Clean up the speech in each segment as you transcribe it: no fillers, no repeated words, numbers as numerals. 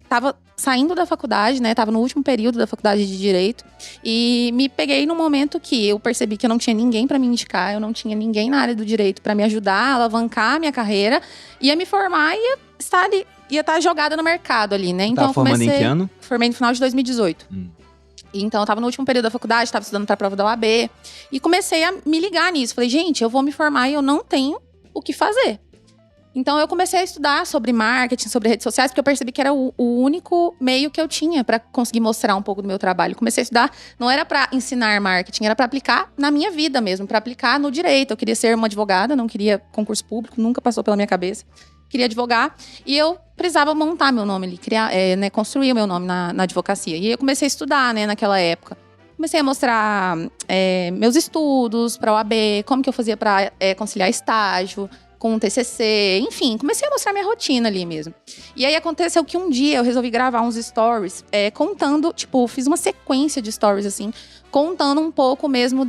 tava saindo da faculdade, né? Tava no último período da faculdade de Direito. E me peguei no momento que eu percebi que eu não tinha ninguém pra me indicar. Eu não tinha ninguém na área do Direito pra me ajudar a alavancar a minha carreira. Ia me formar e ia estar jogada no mercado ali, né? Então, Tá formando em que ano? Formei no final de 2018. Então, eu tava no último período da faculdade, tava estudando pra prova da OAB. E comecei a me ligar nisso. Falei, gente, eu vou me formar e eu não tenho o que fazer. Então, eu comecei a estudar sobre marketing, sobre redes sociais, porque eu percebi que era o único meio que eu tinha pra conseguir mostrar um pouco do meu trabalho. Comecei a estudar, não era pra ensinar marketing, era pra aplicar na minha vida mesmo, pra aplicar no direito. Eu queria ser uma advogada, não queria concurso público, nunca passou pela minha cabeça. Queria advogar e eu precisava montar meu nome ali, criar, construir o meu nome na advocacia. E eu comecei a estudar, né, naquela época. Comecei a mostrar meus estudos pra OAB, como que eu fazia pra conciliar estágio com um TCC, enfim, comecei a mostrar minha rotina ali mesmo. E aí aconteceu que um dia eu resolvi gravar uns stories contando, tipo, fiz uma sequência de stories assim, contando um pouco mesmo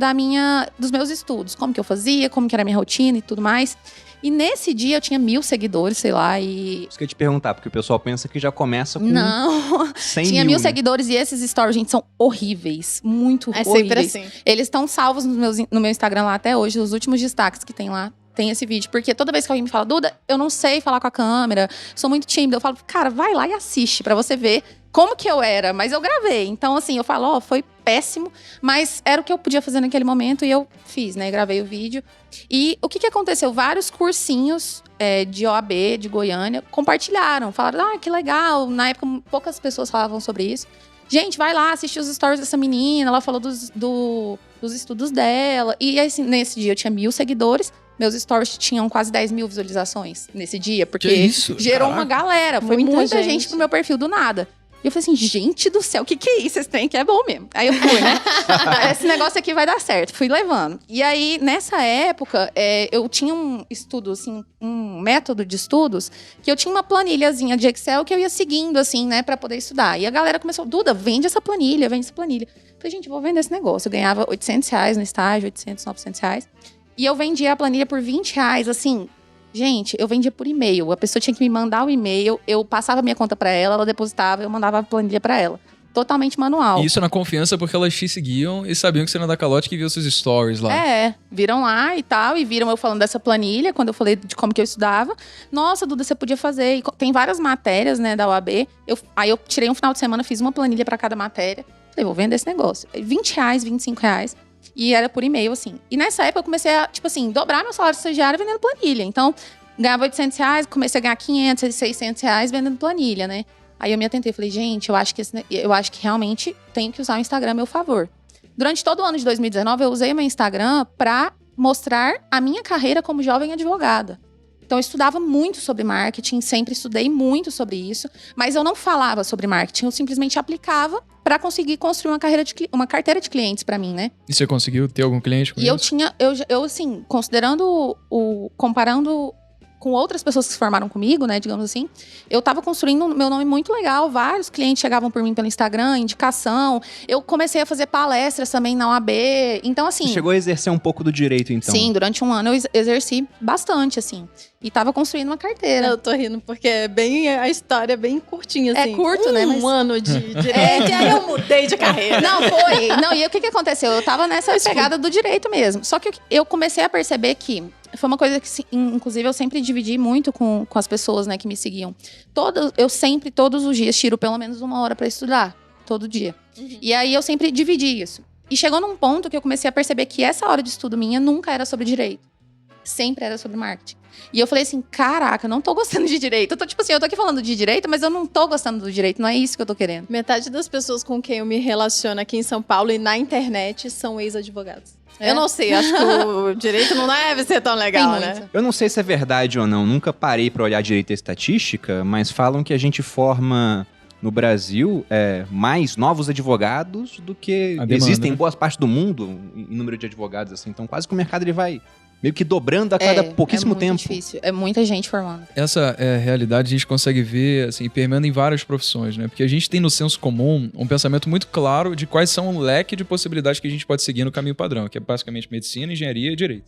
dos meus estudos, como que eu fazia, como que era a minha rotina e tudo mais. E nesse dia eu tinha 1.000 seguidores, sei lá, e... Isso que eu ia te perguntar, porque o pessoal pensa que já começa com... Não, 100 tinha 1.000 mil, né? seguidores e esses stories, gente, são horríveis, muito horríveis. Sempre assim. Eles estão salvos no meu Instagram lá até hoje, os últimos destaques que tem lá. Tem esse vídeo, porque toda vez que alguém me fala, Duda, eu não sei falar com a câmera, sou muito tímida, eu falo, cara, vai lá e assiste pra você ver como que eu era, mas eu gravei. Então, assim, eu falo, foi péssimo, mas era o que eu podia fazer naquele momento e eu fiz, né, gravei o vídeo. E o que aconteceu? Vários cursinhos de OAB, de Goiânia, compartilharam, falaram, que legal, na época poucas pessoas falavam sobre isso. Gente, vai lá, assistir os stories dessa menina, ela falou dos estudos dela. E assim, nesse dia eu tinha 1.000 seguidores, meus stories tinham quase 10.000 visualizações nesse dia, porque isso? gerou Caraca. uma galera. Foi muita gente pro meu perfil do nada. E eu falei assim, gente do céu, o que é isso? Esse trem aqui é bom mesmo. Aí eu fui, né? Esse negócio aqui vai dar certo. Fui levando. E aí, nessa época, eu tinha um estudo, assim, um método de estudos, que eu tinha uma planilhazinha de Excel que eu ia seguindo, assim, né, pra poder estudar. E a galera começou, Duda, vende essa planilha, vende essa planilha. Eu falei, gente, vou vender esse negócio. Eu ganhava R$800 no estágio, R$800, R$900. E eu vendia a planilha por R$20, assim. Gente, eu vendia por e-mail. A pessoa tinha que me mandar o e-mail, eu passava a minha conta pra ela, ela depositava, eu mandava a planilha pra ela. Totalmente manual. E isso na confiança porque elas te seguiam e sabiam que você não era da calote, que viu seus stories lá. Viram lá e tal, e viram eu falando dessa planilha, quando eu falei de como que eu estudava. Nossa, Duda, você podia fazer. E tem várias matérias, né, da OAB. Aí eu tirei um final de semana, fiz uma planilha pra cada matéria. Falei, vou vender esse negócio. R$20, R$25. E era por e-mail, assim. E nessa época eu comecei a, tipo assim, dobrar meu salário de estagiário vendendo planilha. Então, ganhava R$800, comecei a ganhar R$500, R$600 vendendo planilha, né? Aí eu me atentei, falei, gente, eu acho que realmente tenho que usar o Instagram a meu favor. Durante todo o ano de 2019, eu usei o meu Instagram pra mostrar a minha carreira como jovem advogada. Então, eu estudava muito sobre marketing, sempre estudei muito sobre isso, mas eu não falava sobre marketing, eu simplesmente aplicava para conseguir construir uma carteira de clientes para mim, né? E você conseguiu ter algum cliente com isso? Eu assim, comparando com outras pessoas que se formaram comigo, né, digamos assim, eu tava construindo meu nome muito legal, vários clientes chegavam por mim pelo Instagram, indicação, eu comecei a fazer palestras também na OAB, então assim... Você chegou a exercer um pouco do direito, então? Sim, durante um ano eu exerci bastante, assim, e tava construindo uma carteira. Eu tô rindo porque a história é bem curtinha, assim. É curto, né? Um ano de direito, e aí eu mudei de carreira. E o que aconteceu? Eu tava nessa pegada do direito mesmo, só que eu comecei a perceber que foi uma coisa que, inclusive, eu sempre dividi muito com as pessoas, né, que me seguiam. Eu sempre, todos os dias, tiro pelo menos 1 hora pra estudar. Todo dia. Uhum. E aí, eu sempre dividi isso. E chegou num ponto que eu comecei a perceber que essa hora de estudo minha nunca era sobre direito. Sempre era sobre marketing. E eu falei assim, caraca, não tô gostando de direito. Eu tô aqui falando de direito, mas eu não tô gostando do direito. Não é isso que eu tô querendo. Metade das pessoas com quem eu me relaciono aqui em São Paulo e na internet são ex-advogados. Eu não sei, acho que o direito não deve ser tão legal, né? Eu não sei se é verdade ou não, nunca parei pra olhar direito e estatística, mas falam que a gente forma no Brasil mais novos advogados do que existem em boas partes do mundo, em número de advogados, assim. Então quase que o mercado ele vai meio que dobrando a cada pouquíssimo tempo. É muito difícil, é muita gente formando. Essa realidade a gente consegue ver, assim, permeando em várias profissões, né? Porque a gente tem no senso comum um pensamento muito claro de quais são o leque de possibilidades que a gente pode seguir no caminho padrão, que é basicamente medicina, engenharia e direito.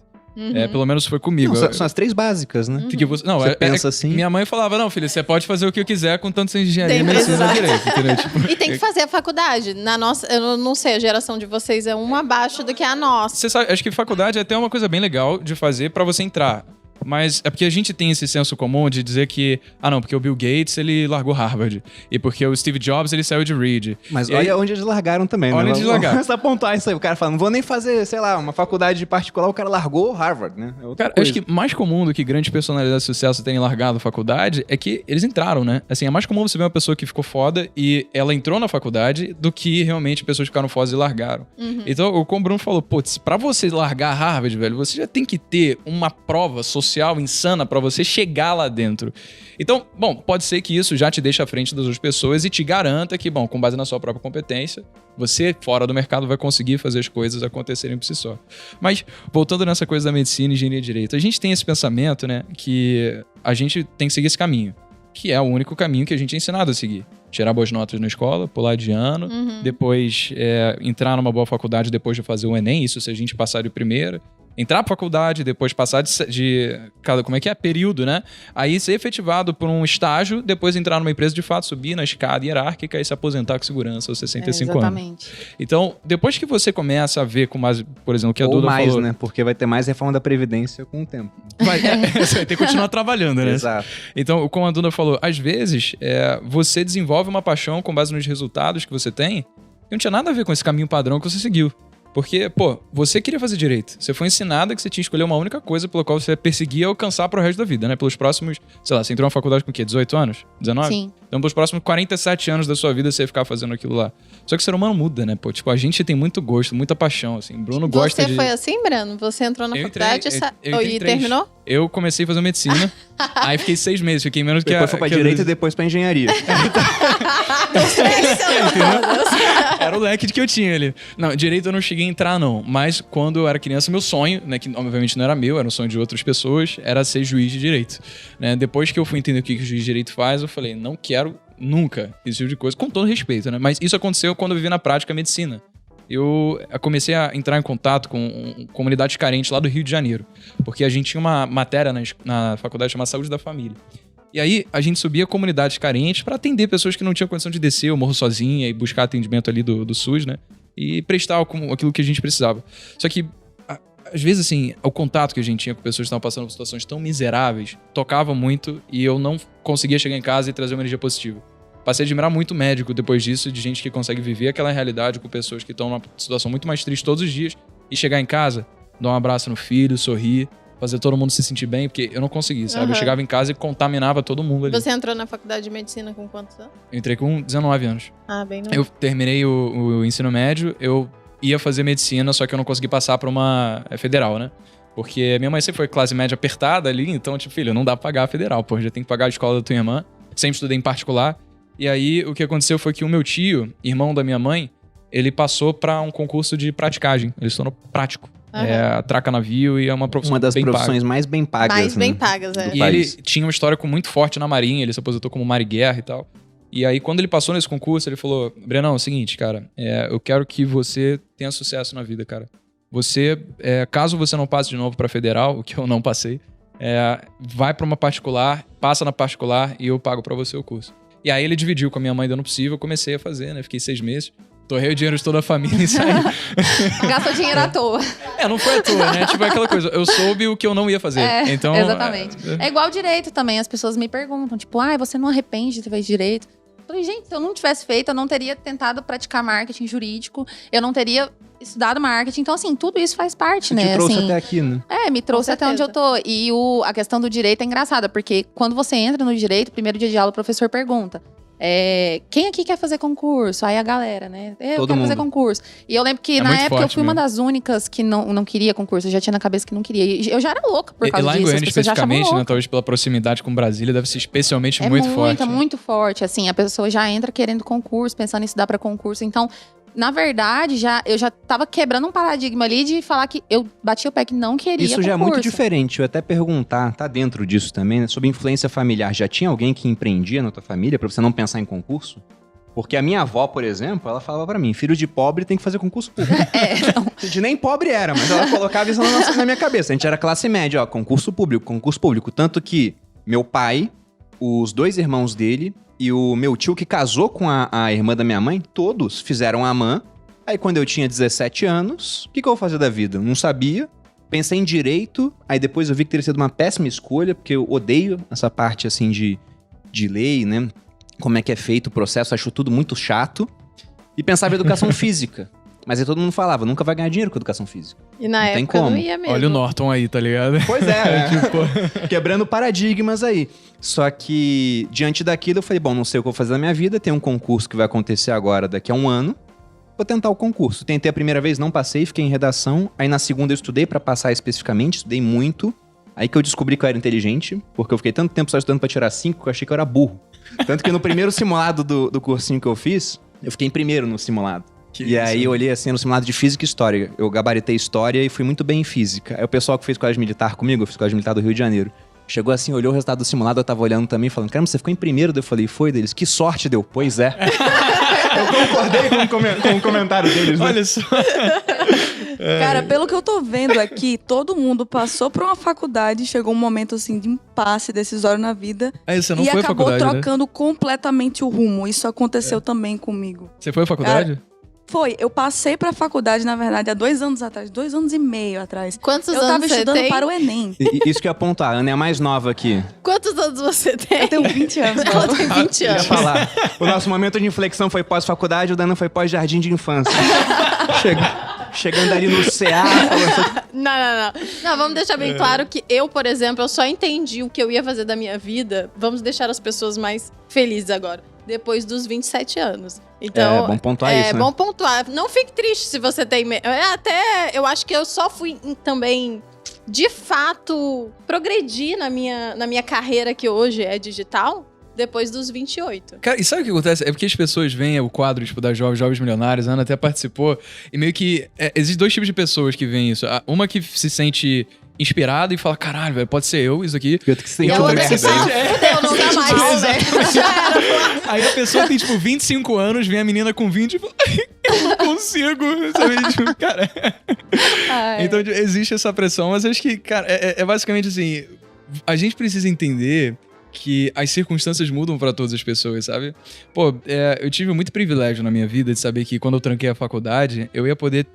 Pelo menos foi comigo. Não, são as 3 básicas, né? Você pensa assim. Minha mãe falava, não, filho, você pode fazer o que eu quiser com tanto sem engenharia, medicina e direito. Entendeu? Tipo, e tem que fazer a faculdade. Na nossa, eu não sei, a geração de vocês é uma abaixo do que a nossa. Você sabe, acho que faculdade é até uma coisa bem legal de fazer pra você entrar. Mas é porque a gente tem esse senso comum de dizer que... não, porque o Bill Gates, ele largou Harvard. E porque o Steve Jobs, ele saiu de Reed. Mas e olha aí, onde eles largaram também, olha né? Onde eles largaram. Vamos apontar isso aí. O cara fala, não vou nem fazer, sei lá, uma faculdade particular. O cara largou Harvard, né? Cara, acho que mais comum do que grandes personalidades de sucesso terem largado a faculdade é que eles entraram, né? Assim, é mais comum você ver uma pessoa que ficou foda e ela entrou na faculdade do que realmente pessoas que ficaram fodas e largaram. Então, como o Bruno falou, putz, pra você largar Harvard, velho, você já tem que ter uma prova social insana pra você chegar lá dentro. Então, bom, pode ser que isso já te deixe à frente das outras pessoas e te garanta que, bom, com base na sua própria competência, você, fora do mercado, vai conseguir fazer as coisas acontecerem por si só. Mas, voltando nessa coisa da medicina, engenharia e direito, a gente tem esse pensamento, né, que a gente tem que seguir esse caminho, que é o único caminho que a gente é ensinado a seguir. Tirar boas notas na escola, pular de ano, depois entrar numa boa faculdade depois de fazer o Enem, isso se a gente passar de primeira. Entrar pra faculdade, depois passar de como é que é? Período, né? Aí ser efetivado por um estágio, depois entrar numa empresa de fato, subir na escada hierárquica e se aposentar com segurança aos 65 exatamente. anos. Então, depois que você começa a ver com mais, por exemplo, o que a Duda mais, falou... né? Porque vai ter mais reforma da Previdência com o tempo. Você vai ter que continuar trabalhando, né? Exato. Então, como a Duda falou, às vezes, você desenvolve uma paixão com base nos resultados que você tem e não tinha nada a ver com esse caminho padrão que você seguiu. Porque, pô, você queria fazer direito. Você foi ensinada que você tinha que escolher uma única coisa pela qual você perseguia alcançar pro resto da vida, né? Pelos próximos, sei lá, você entrou na faculdade com o quê? 18 anos? 19? Sim. Então, pelos próximos 47 anos da sua vida, você ia ficar fazendo aquilo lá. Só que o ser humano muda, né? Pô, tipo, a gente tem muito gosto, muita paixão, assim. Bruno gosta de... Você foi assim, Breno? Você entrou na faculdade e terminou? Eu comecei a fazer medicina, aí fiquei 6 meses, fiquei menos que depois foi pra direito e depois pra engenharia. Era o leque que eu tinha ali. Não, direito eu não cheguei a entrar, não. Mas quando eu era criança, meu sonho, né, que obviamente não era meu, era um sonho de outras pessoas, era ser juiz de direito. Né? Depois que eu fui entender o que o juiz de direito faz, eu falei, não quero nunca esse tipo de coisa, com todo respeito, né? Mas isso aconteceu quando eu vivi na prática a medicina. Eu comecei a entrar em contato com comunidades carentes lá do Rio de Janeiro, porque a gente tinha uma matéria na faculdade chamada Saúde da Família. E aí a gente subia comunidades carentes para atender pessoas que não tinham condição de descer o morro sozinha e buscar atendimento ali do SUS, né? E prestar aquilo que a gente precisava. Só que, às vezes, assim, o contato que a gente tinha com pessoas que estavam passando por situações tão miseráveis tocava muito e eu não conseguia chegar em casa e trazer uma energia positiva. Passei a admirar muito médico depois disso, de gente que consegue viver aquela realidade com pessoas que estão numa situação muito mais triste todos os dias e chegar em casa, dar um abraço no filho, sorrir, fazer todo mundo se sentir bem, porque eu não conseguia, sabe? Eu chegava em casa e contaminava todo mundo ali. Você entrou na faculdade de medicina com quantos anos? Eu entrei com 19 anos. Ah, bem novo. Eu terminei o ensino médio, eu ia fazer medicina, só que eu não consegui passar pra uma federal, né? Porque minha mãe sempre foi classe média apertada ali, então, tipo, filho, não dá pra pagar a federal, pô, já tem que pagar a escola da tua irmã. Sempre estudei em particular. E aí, o que aconteceu foi que o meu tio, irmão da minha mãe, ele passou pra um concurso de praticagem. Ele se tornou prático. Atraca navio e é uma profissão uma das profissões mais bem pagas. Mais bem pagas, E país. Ele tinha um histórico muito forte na Marinha, ele se aposentou como mar-e-guerra e tal. E aí, quando ele passou nesse concurso, ele falou, Brenão, é o seguinte, cara, eu quero que você tenha sucesso na vida, cara. Você, caso você não passe de novo pra federal, o que eu não passei, vai pra uma particular, passa na particular e eu pago pra você o curso. E aí ele dividiu com a minha mãe dando possível, eu comecei a fazer, né? Fiquei 6 meses. Torrei o dinheiro de toda a família e saí. Gastou dinheiro à toa. Não foi à toa, né? Tipo aquela coisa, eu soube o que eu não ia fazer. Então, exatamente. É igual direito também, as pessoas me perguntam, tipo, você não arrepende de ter feito direito? Eu falei, gente, se eu não tivesse feito, eu não teria tentado praticar marketing jurídico, eu não teria estudado marketing. Então, assim, tudo isso faz parte, né? Te trouxe assim, até aqui, né? Me trouxe até onde eu tô. E a questão do direito é engraçada, porque quando você entra no direito, primeiro dia de aula, o professor pergunta, quem aqui quer fazer concurso? Aí a galera, né? Eu quero fazer concurso. E eu lembro que na época eu fui uma das únicas que não queria concurso. Eu já tinha na cabeça que não queria. E eu já era louca por causa disso. E lá em Goiânia, especificamente, né? Talvez pela proximidade com Brasília, deve ser especialmente muito forte. É muito forte. Assim, a pessoa já entra querendo concurso, pensando em estudar para concurso. Então, na verdade, eu já tava quebrando um paradigma ali de falar que eu bati o pé que não queria Isso já é muito diferente. Eu ia até perguntar, tá dentro disso também, né? Sobre influência familiar. Já tinha alguém que empreendia na tua família pra você não pensar em concurso? Porque a minha avó, por exemplo, ela falava pra mim, filho de pobre tem que fazer concurso público. A gente nem pobre era, mas ela colocava isso na minha cabeça. A gente era classe média, ó, concurso público. Tanto que meu pai, os 2 irmãos dele e o meu tio que casou com a irmã da minha mãe, todos fizeram AMAN. Aí quando eu tinha 17 anos, o que eu vou fazer da vida? Não sabia. Pensei em direito, aí depois eu vi que teria sido uma péssima escolha, porque eu odeio essa parte, assim, de lei, né? Como é que é feito o processo, acho tudo muito chato. E pensava em educação física. Mas aí todo mundo falava, nunca vai ganhar dinheiro com educação física. E na não época tem como. não ia mesmo. Olha o Norton aí, tá ligado? Pois é, quebrando paradigmas aí. Só que, diante daquilo, eu falei, bom, não sei o que eu vou fazer na minha vida, tem um concurso que vai acontecer agora, daqui a 1 ano. Vou tentar o concurso. Tentei a primeira vez, não passei, fiquei em redação. Aí na segunda eu estudei pra passar especificamente, estudei muito. Aí que eu descobri que eu era inteligente, porque eu fiquei tanto tempo só estudando pra tirar 5 que eu achei que eu era burro. Tanto que no primeiro simulado do cursinho que eu fiz, eu fiquei em primeiro no simulado. Aí eu olhei assim no simulado de física e história. Eu gabaritei história e fui muito bem em física. Aí o pessoal que fez colégio militar comigo, eu fiz colégio militar do Rio de Janeiro, chegou assim, olhou o resultado do simulado, eu tava olhando também, falando, caramba, você ficou em primeiro? Eu falei, foi deles. Que sorte deu. Pois é. Eu concordei com o comentário deles, né? Olha só. Cara, pelo que eu tô vendo aqui, todo mundo passou por uma faculdade, chegou um momento assim de impasse decisório na vida. Aí você não e foi à acabou faculdade, trocando completamente o rumo. Isso aconteceu também comigo. Você foi à faculdade? Foi, eu passei pra faculdade, na verdade, há 2 anos atrás, 2 anos e meio atrás. Quantos eu anos tava você estudando tem? para o Enem. Isso que eu ia apontar, a Ana é a mais nova aqui. Quantos anos você tem? Eu tenho 20 anos. Ela tem 20 Eu ia anos. falar. O nosso momento de inflexão foi pós-faculdade, o Dana foi pós-jardim de infância. Chegando ali no CA, falando... Não, vamos deixar bem claro que eu, por exemplo, eu só entendi o que eu ia fazer da minha vida. Vamos deixar as pessoas mais felizes agora. Depois dos 27 anos. Então, é bom pontuar isso, né? É bom pontuar. Não fique triste se você tem... eu acho que eu só fui também, de fato, progredir na minha carreira, que hoje é digital, depois dos 28. Cara, e sabe o que acontece? É porque as pessoas veem o quadro, tipo, das Jovens Milionários, a Ana até participou, e meio que... existem 2 tipos de pessoas que veem isso. Uma que se sente inspirada e fala, caralho, velho, pode ser eu, isso aqui. Eu tenho que E a outra que fala, fudeu, não dá mais, né? Já era. Aí a pessoa tem, tipo, 25 anos, vem a menina com 20 e fala, eu não consigo, sabe? Tipo, cara... Então existe essa pressão, mas acho que, cara, é basicamente assim, a gente precisa entender que as circunstâncias mudam pra todas as pessoas, sabe? Pô, eu tive muito privilégio na minha vida de saber que quando eu tranquei a faculdade, eu ia poder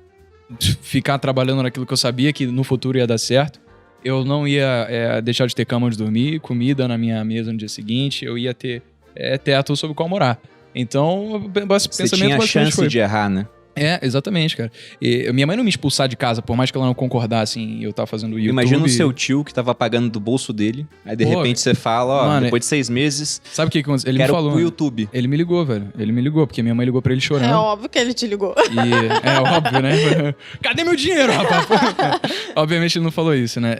ficar trabalhando naquilo que eu sabia que no futuro ia dar certo. Eu não ia deixar de ter cama onde dormir, comida na minha mesa no dia seguinte, eu ia ter teto sobre o qual morar. Então, Você tinha a chance de errar, né? Exatamente, cara. E minha mãe não me expulsar de casa, por mais que ela não concordasse em eu estar fazendo YouTube. Imagina o seu tio que tava pagando do bolso dele, aí de repente você fala, ó, mano, depois de 6 meses... Sabe o que aconteceu? Ele me quero falou. pro YouTube. Ele me ligou, velho. Ele me ligou, porque minha mãe ligou pra ele chorando. É óbvio que ele te ligou. E é óbvio, né? Cadê meu dinheiro, rapaz? Obviamente ele não falou isso, né?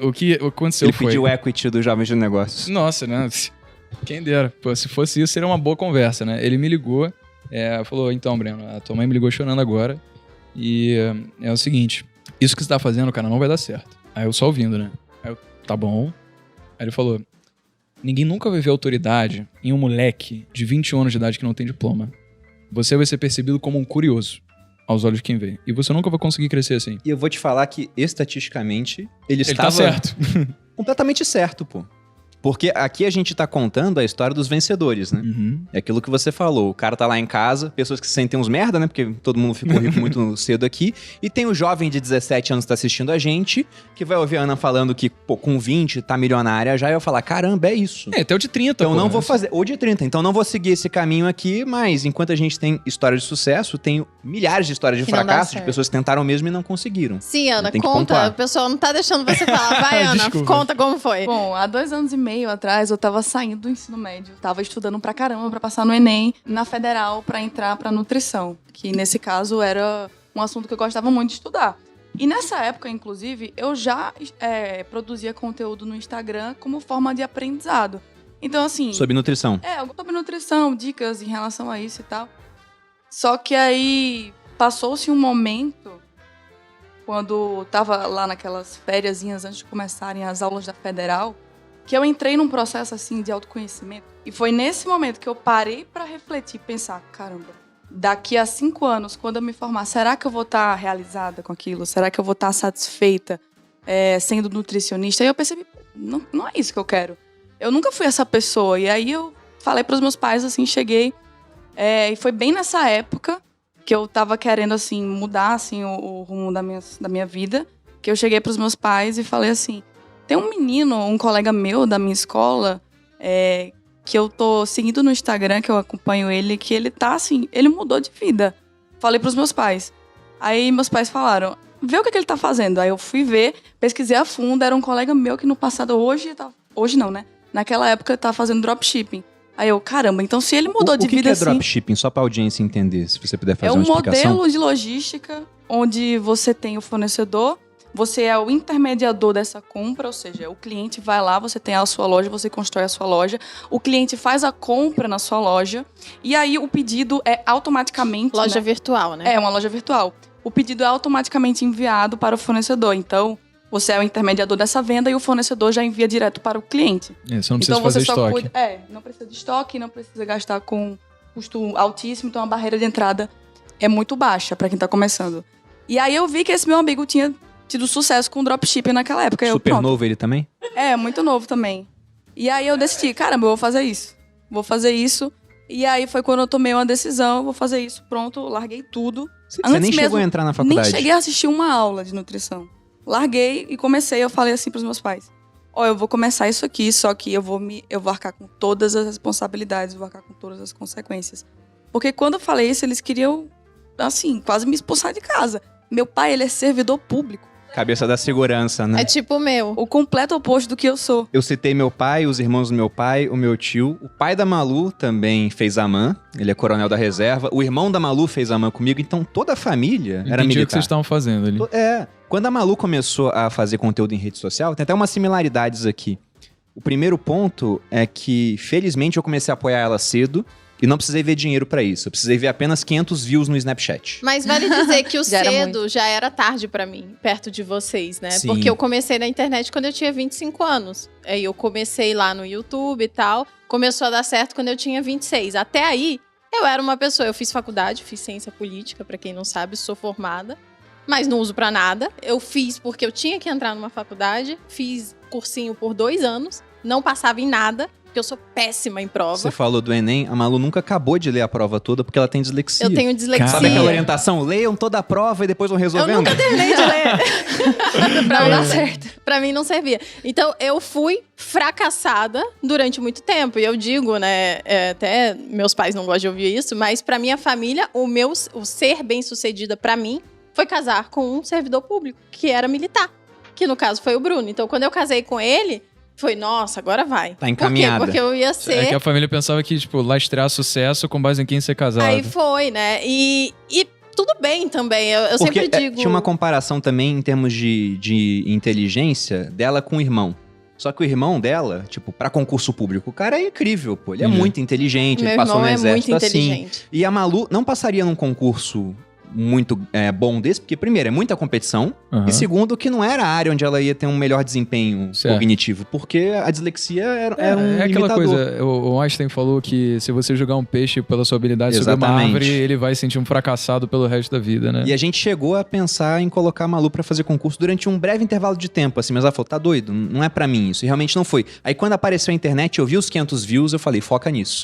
O que aconteceu Ele foi... pediu o equity do Jovens de Negócios. Nossa, né? Quem dera. Pô, se fosse isso, seria uma boa conversa, né? Ele me ligou, falou, então, Breno, a tua mãe me ligou chorando agora. E é o seguinte, isso que você tá fazendo, cara, não vai dar certo. Aí eu só ouvindo, né? Aí eu, tá bom. Aí ele falou, ninguém nunca vai ver autoridade em um moleque de 21 anos de idade que não tem diploma. Você vai ser percebido como um curioso aos olhos de quem vê. E você nunca vai conseguir crescer assim. E eu vou te falar que, estatisticamente, ele estava... Tá certo. completamente certo, pô. Porque aqui a gente tá contando a história dos vencedores, né? Uhum. É aquilo que você falou. O cara tá lá em casa, pessoas que se sentem uns merda, né? Porque todo mundo ficou rico muito cedo aqui. E tem o jovem de 17 anos que tá assistindo a gente, que vai ouvir a Ana falando que, pô, com 20 tá milionária já. E eu falar, caramba, é isso. Até o de 30, Então pô, não né? vou fazer... Ou de 30. Então não vou seguir esse caminho aqui, mas enquanto a gente tem história de sucesso, tem milhares de histórias de Que não dá fracasso, de certo. pessoas que tentaram mesmo e não conseguiram. Sim, Ana, Tem que conta. pontuar. O pessoal não tá deixando você falar. Vai, Ana, Desculpa. conta como foi. Bom, há 2 anos e meio atrás eu tava saindo do ensino médio. Tava estudando pra caramba pra passar no Enem, na Federal, pra entrar pra nutrição. Que nesse caso era um assunto que eu gostava muito de estudar. E nessa época, inclusive, eu já produzia conteúdo no Instagram como forma de aprendizado. Então, assim... Sobre nutrição. Sobre nutrição, dicas em relação a isso e tal. Só que aí passou-se um momento, quando tava lá naquelas fériasinhas antes de começarem as aulas da Federal, que eu entrei num processo, assim, de autoconhecimento. E foi nesse momento que eu parei pra refletir, pensar, caramba, daqui a 5 anos, quando eu me formar, será que eu vou estar realizada com aquilo? Será que eu vou estar satisfeita sendo nutricionista? E eu percebi, não é isso que eu quero. Eu nunca fui essa pessoa. E aí eu falei pros meus pais, assim, cheguei. E foi bem nessa época que eu tava querendo, assim, mudar, assim, o rumo da minha vida, que eu cheguei pros meus pais e falei assim, tem um menino, um colega meu da minha escola, que eu tô seguindo no Instagram, que eu acompanho ele, que ele tá, assim, ele mudou de vida. Falei pros meus pais. Aí meus pais falaram, vê o que ele tá fazendo. Aí eu fui ver, pesquisei a fundo, era um colega meu que no passado, hoje não, né? Naquela época ele tava fazendo dropshipping. Aí eu, caramba, então se ele mudou de vida assim... O que é dropshipping? Só pra audiência entender, se você puder fazer uma explicação. É um modelo de logística onde você tem o fornecedor, você é o intermediador dessa compra, ou seja, o cliente vai lá, você tem a sua loja, você constrói a sua loja, o cliente faz a compra na sua loja, e aí o pedido é automaticamente... Loja virtual, né? É, uma loja virtual. O pedido é automaticamente enviado para o fornecedor, então... Você é o intermediador dessa venda e o fornecedor já envia direto para o cliente. Você não precisa fazer estoque. Não precisa de estoque, não precisa gastar com custo altíssimo, então a barreira de entrada é muito baixa para quem está começando. E aí eu vi que esse meu amigo tinha tido sucesso com dropshipping naquela época. Super novo ele também? Muito novo também. E aí eu decidi, caramba, eu vou fazer isso. Vou fazer isso. E aí foi quando eu tomei uma decisão, eu vou fazer isso, pronto, larguei tudo. Você nem chegou a entrar na faculdade? Nem cheguei a assistir uma aula de nutrição. Larguei e comecei, eu falei assim pros meus pais. Eu vou começar isso aqui, só que eu vou arcar com todas as responsabilidades, vou arcar com todas as consequências. Porque quando eu falei isso, eles queriam, assim, quase me expulsar de casa. Meu pai, ele é servidor público. Cabeça da segurança, né? É tipo o meu. O completo oposto do que eu sou. Eu citei meu pai, os irmãos do meu pai, o meu tio. O pai da Malu também fez AMAN. Ele é coronel da reserva. O irmão da Malu fez AMAN comigo. Então toda a família era militar. O que vocês estavam fazendo ali. Quando a Malu começou a fazer conteúdo em rede social, tem até umas similaridades aqui. O primeiro ponto é que, felizmente, eu comecei a apoiar ela cedo. E não precisei ver dinheiro pra isso. Eu precisei ver apenas 500 views no Snapchat. Mas vale dizer que o cedo já era tarde pra mim, perto de vocês, né? Sim. Porque eu comecei na internet quando eu tinha 25 anos. Aí eu comecei lá no YouTube e tal. Começou a dar certo quando eu tinha 26. Até aí, eu era uma pessoa... Eu fiz faculdade, fiz ciência política, pra quem não sabe, sou formada. Mas não uso pra nada. Eu fiz porque eu tinha que entrar numa faculdade. Fiz cursinho por 2 anos. Não passava em nada. Porque eu sou péssima em prova. Você falou do Enem, a Malu nunca acabou de ler a prova toda porque ela tem dislexia. Eu tenho dislexia. Sabe aquela orientação? Leiam toda a prova e depois vão resolvendo? Eu nunca terminei de ler. Pra mim dar certo. Pra mim não servia. Então, eu fui fracassada durante muito tempo. E eu digo, né, até meus pais não gostam de ouvir isso, mas pra minha família, o ser bem-sucedida pra mim foi casar com um servidor público, que era militar. Que no caso foi o Bruno. Então, quando eu casei com ele... Foi, nossa, agora vai. Tá encaminhada. Por quê? Porque eu ia ser... É que a família pensava que, tipo, lastrear sucesso com base em quem ser casado. Aí foi, né? E tudo bem também, eu sempre digo... Tinha uma comparação também em termos de inteligência dela com o irmão. Só que o irmão dela, tipo, pra concurso público, o cara é incrível, pô. Ele é muito inteligente, ele passou no exército assim. E a Malu não passaria num concurso... muito bom desse, porque primeiro, é muita competição, e segundo, que não era a área onde ela ia ter um melhor desempenho cognitivo, porque a dislexia era um aquela limitador. coisa, o Einstein falou que se você jogar um peixe pela sua habilidade sobre uma árvore, ele vai sentir um fracassado pelo resto da vida, né? E a gente chegou a pensar em colocar a Malu pra fazer concurso durante um breve intervalo de tempo, assim, mas ela falou, tá doido, não é pra mim isso, e realmente não foi. Aí quando apareceu a internet, eu vi os 500 views, eu falei, foca nisso.